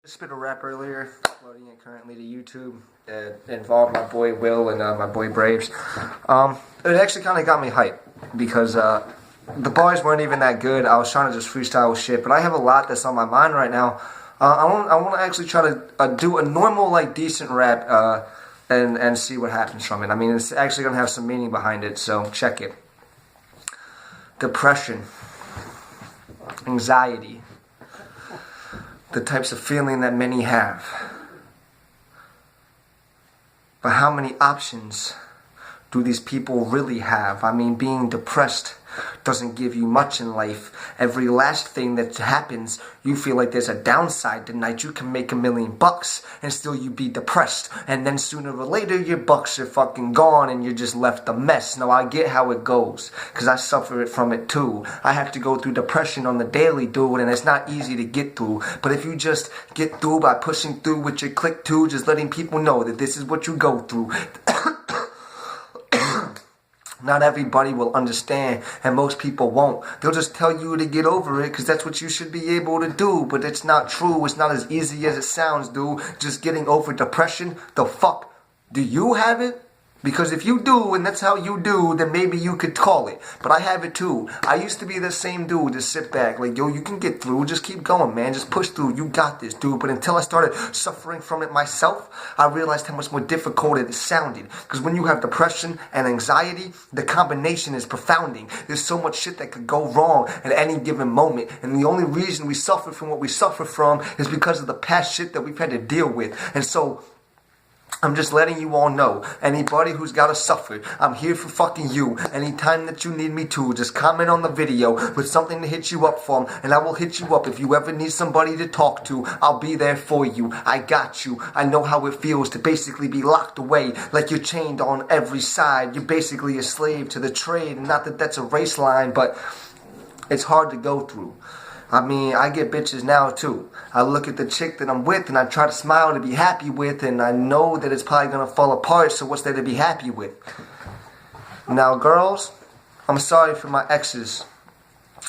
Spit a rap earlier, uploading it currently to YouTube. It involved my boy Will and my boy Braves. It actually kind of got me hyped because the bars weren't even that good. I was trying to just freestyle shit, but I have a lot that's on my mind right now. I want to actually try to do a normal, like, decent rap and see what happens from it. I mean, it's actually going to have some meaning behind it, so check it. Depression. Anxiety. The types of feeling that many have. But how many options do these people really have? I mean, being depressed doesn't give you much in life. Every last thing that happens, you feel like there's a downside tonight. You can make $1 million and still you be depressed. And then sooner or later, your bucks are fucking gone and you're just left a mess. Now, I get how it goes, because I suffer from it too. I have to go through depression on the daily, dude, and it's not easy to get through. But if you just get through by pushing through with your click too, just letting people know that this is what you go through. Not everybody will understand, and most people won't. They'll just tell you to get over it because that's what you should be able to do. But it's not true. It's not as easy as it sounds, dude. Just getting over depression. The fuck? Do you have it? Because if you do, and that's how you do, then maybe you could call it. But I have it too. I used to be the same dude, just sit back, like, yo, you can get through, just keep going, man, just push through, you got this, dude. But until I started suffering from it myself, I realized how much more difficult it sounded. Because when you have depression and anxiety, the combination is profounding. There's so much shit that could go wrong at any given moment. And the only reason we suffer from what we suffer from is because of the past shit that we've had to deal with. And so I'm just letting you all know, anybody who's gotta suffer, I'm here for fucking you. Anytime that you need me to, just comment on the video with something to hit you up from, and I will hit you up. If you ever need somebody to talk to, I'll be there for you. I got you. I know how it feels to basically be locked away, like you're chained on every side. You're basically a slave to the trade, and not that that's a race line, but it's hard to go through. I mean, I get bitches now too. I look at the chick that I'm with and I try to smile to be happy with, and I know that it's probably gonna fall apart, so what's there to be happy with? Now, girls, I'm sorry for my exes.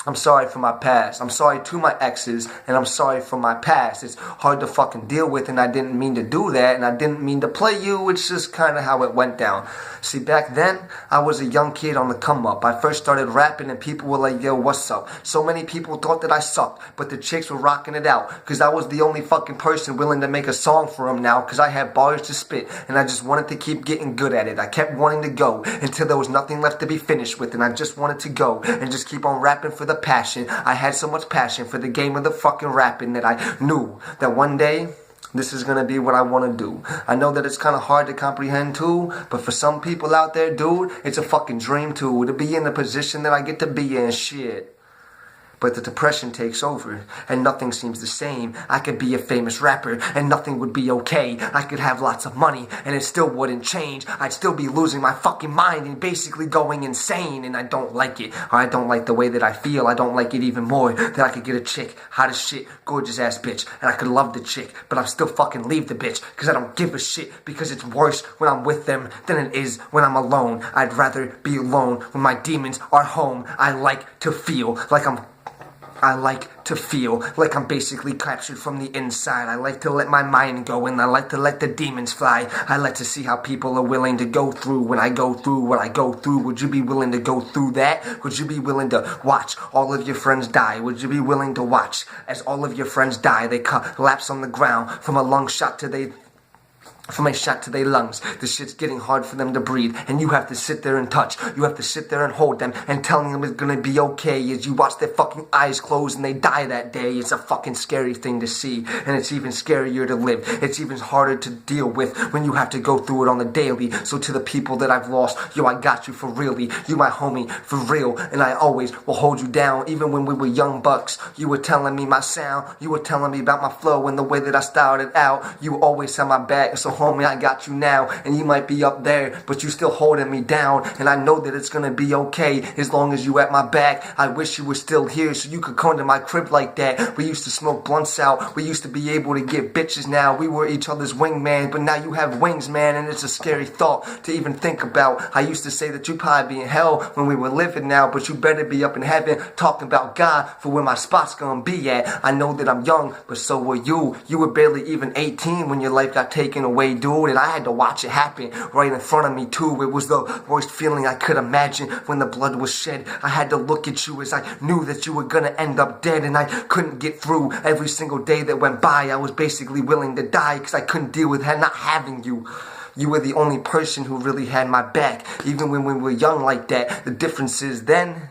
I'm sorry for my past. I'm sorry to my exes, and I'm sorry for my past. It's hard to fucking deal with, and I didn't mean to do that, and I didn't mean to play you. It's just kind of how it went down. See, back then, I was a young kid on the come up. I first started rapping, and people were like, yo, what's up? So many people thought that I sucked, but the chicks were rocking it out, because I was the only fucking person willing to make a song for them now, because I had bars to spit, and I just wanted to keep getting good at it. I kept wanting to go until there was nothing left to be finished with, and I just wanted to go and just keep on rapping for the passion. I had so much passion for the game of the fucking rapping that I knew that one day this is gonna be what I wanna do. I know that it's kinda hard to comprehend too, but for some people out there, dude, it's a fucking dream too, to be in the position that I get to be in. Shit. But the depression takes over, and nothing seems the same. I could be a famous rapper, and nothing would be okay. I could have lots of money, and it still wouldn't change. I'd still be losing my fucking mind and basically going insane, and I don't like it. Or I don't like the way that I feel. I don't like it even more that I could get a chick, hot as shit, gorgeous ass bitch, and I could love the chick, but I'm still fucking leave the bitch, because I don't give a shit, because it's worse when I'm with them than it is when I'm alone. I'd rather be alone when my demons are home. I like to feel like I'm basically captured from the inside. I like to let my mind go, and I like to let the demons fly. I like to see how people are willing to go through when I go through what I go through. Would you be willing to go through that? Would you be willing to watch all of your friends die? Would you be willing to watch as all of your friends die? They collapse on the ground from a shot to their lungs. This shit's getting hard for them to breathe, and you have to sit there and touch. You have to sit there and hold them and telling them it's gonna be okay as you watch their fucking eyes close and they die that day. It's a fucking scary thing to see, and it's even scarier to live. It's even harder to deal with when you have to go through it on the daily. So to the people that I've lost, yo, I got you for really. You my homie, for real, and I always will hold you down. Even when we were young bucks, you were telling me my sound. You were telling me about my flow and the way that I styled it out. You always had my back, so homie, I got you now. And you might be up there, but you still holding me down. And I know that it's gonna be okay as long as you at my back. I wish you were still here so you could come to my crib like that. We used to smoke blunts out. We used to be able to get bitches now. We were each other's wingman, but now you have wings, man, and it's a scary thought to even think about. I used to say that you probably be in hell when we were living now, but you better be up in heaven talking about God for where my spot's gonna be at. I know that I'm young, but so were you. You were barely even 18 when your life got taken away, dude, and I had to watch it happen right in front of me too. It was the worst feeling I could imagine when the blood was shed. I had to look at you as I knew that you were gonna end up dead, and I couldn't get through every single day that went by. I was basically willing to die because I couldn't deal with not having you. You were the only person who really had my back, even when we were young like that. The difference is then,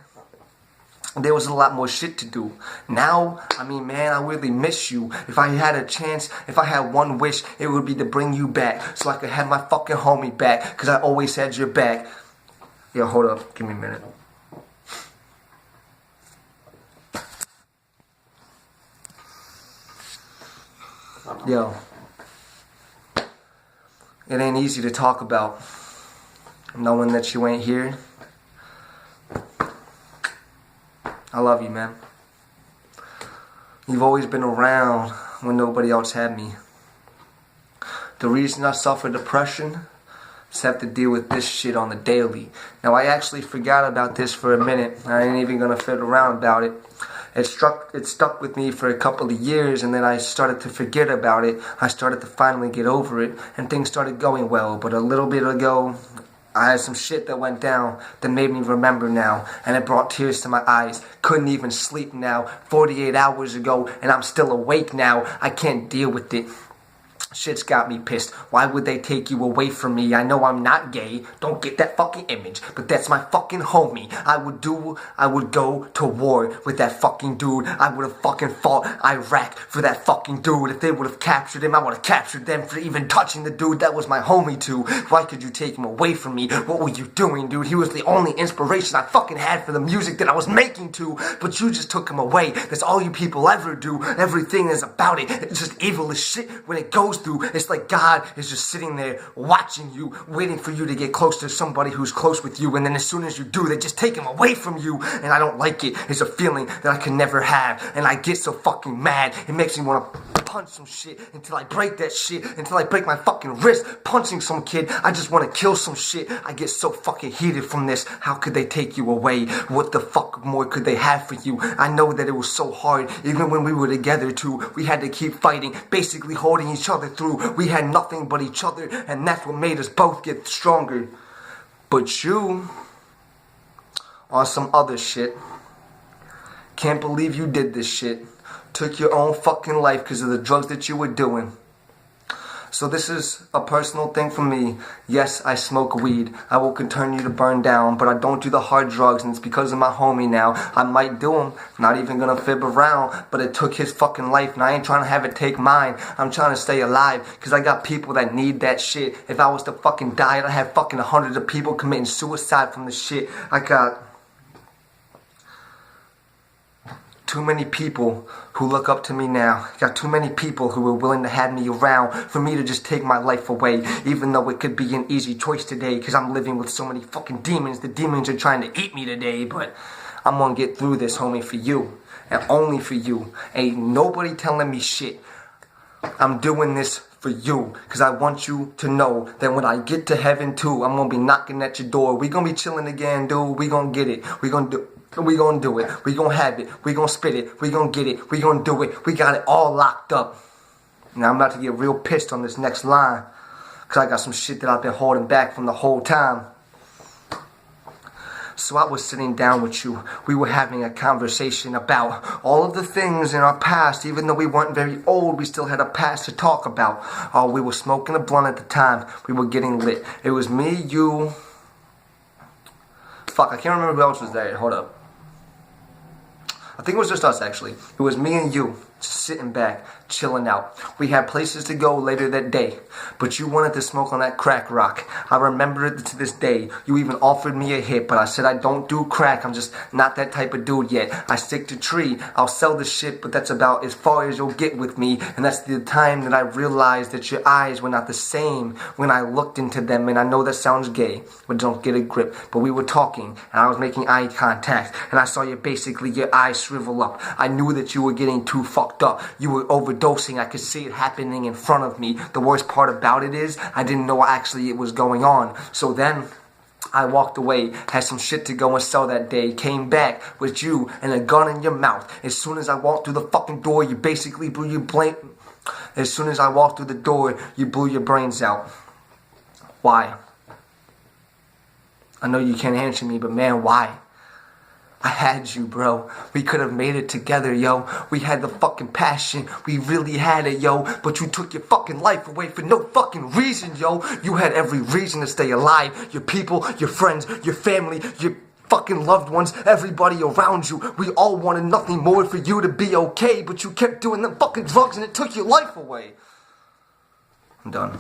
there was a lot more shit to do. Now, I mean, man, I really miss you. If I had a chance, if I had one wish, it would be to bring you back so I could have my fucking homie back, because I always had your back. Yo, hold up. Give me a minute. Yo. It ain't easy to talk about knowing that you ain't here. I love you, man. You've always been around when nobody else had me. The reason I suffer depression is I have to deal with this shit on the daily. Now, I actually forgot about this for a minute. I ain't even gonna fiddle around about it. It stuck with me for a couple of years, and then I started to forget about it. I started to finally get over it, and things started going well. But a little bit ago, I had some shit that went down that made me remember now, and it brought tears to my eyes. Couldn't even sleep now, 48 hours ago, and I'm still awake now. I can't deal with it. Shit's got me pissed. Why would they take you away from me? I know I'm not gay. Don't get that fucking image. But that's my fucking homie. I would go to war with that fucking dude. I would have fucking fought Iraq for that fucking dude. If they would have captured him, I would have captured them for even touching the dude that was my homie too. Why could you take him away from me? What were you doing, dude? He was the only inspiration I fucking had for the music that I was making too. But you just took him away. That's all you people ever do. Everything is about it. It's just evil as shit when it goes through. It's like God is just sitting there watching you, waiting for you to get close to somebody who's close with you, and then as soon as you do, they just take him away from you, and I don't like it. It's a feeling that I can never have, and I get so fucking mad. It makes me want to punch some shit until I break that shit, until I break my fucking wrist punching some kid. I just want to kill some shit. I get so fucking heated from this. How could they take you away? What the fuck more could they have for you? I know that it was so hard, even when we were together too. We had to keep fighting, basically holding each other through. We had nothing but each other, and that's what made us both get stronger. But you, on some other shit, can't believe you did this shit. Took your own fucking life because of the drugs that you were doing. So this is a personal thing for me. Yes, I smoke weed. I will continue to burn down, but I don't do the hard drugs, and it's because of my homie now. I might do them, not even gonna fib around, but it took his fucking life, and I ain't trying to have it take mine. I'm trying to stay alive, because I got people that need that shit. If I was to fucking die, I'd have fucking hundreds of people committing suicide from the shit. I got too many people who look up to me now. Got too many people who are willing to have me around for me to just take my life away, even though it could be an easy choice today, because I'm living with so many fucking demons. The demons are trying to eat me today, but I'm gonna get through this, homie, for you, and only for you. Ain't nobody telling me shit. I'm doing this for you, because I want you to know that when I get to heaven too, I'm gonna be knocking at your door. We gonna be chilling again, dude. We gonna get it. We gonna do it. We gonna have it. We gonna spit it. We gonna get it. We gonna do it. We got it all locked up. Now I'm about to get real pissed on this next line, because I got some shit that I've been holding back from the whole time. So I was sitting down with you. We were having a conversation about all of the things in our past. Even though we weren't very old, we still had a past to talk about. Oh, we were smoking a blunt at the time. We were getting lit. It was me, you. Fuck, I can't remember who else was there. Hold up. I think it was just us, actually. It was me and you. just sitting back, chilling out. We had places to go later that day, but you wanted to smoke on that crack rock. I remember it to this day. You even offered me a hit, but I said I don't do crack. I'm just not that type of dude yet. I stick to tree. I'll sell the shit, but that's about as far as you'll get with me. And that's the time that I realized that your eyes were not the same when I looked into them. And I know that sounds gay, but don't get a grip. But we were talking, and I was making eye contact, and I saw your eyes shrivel up. I knew that you were getting too fucked up. You were overdosing. I could see it happening in front of me. The worst part about it is I didn't know actually it was going on. So then I walked away, had some shit to go and sell that day, came back with you and a gun in your mouth. As soon as I walked through the fucking door, you basically blew your brain. As soon as I walked through the door, you blew your brains out. Why? I know you can't answer me, but man, why? I had you, bro. We could have made it together, yo. We had the fucking passion. We really had it, yo. But you took your fucking life away for no fucking reason, yo. You had every reason to stay alive. Your people, your friends, your family, your fucking loved ones, everybody around you. We all wanted nothing more for you to be okay, but you kept doing them fucking drugs and it took your life away. I'm done.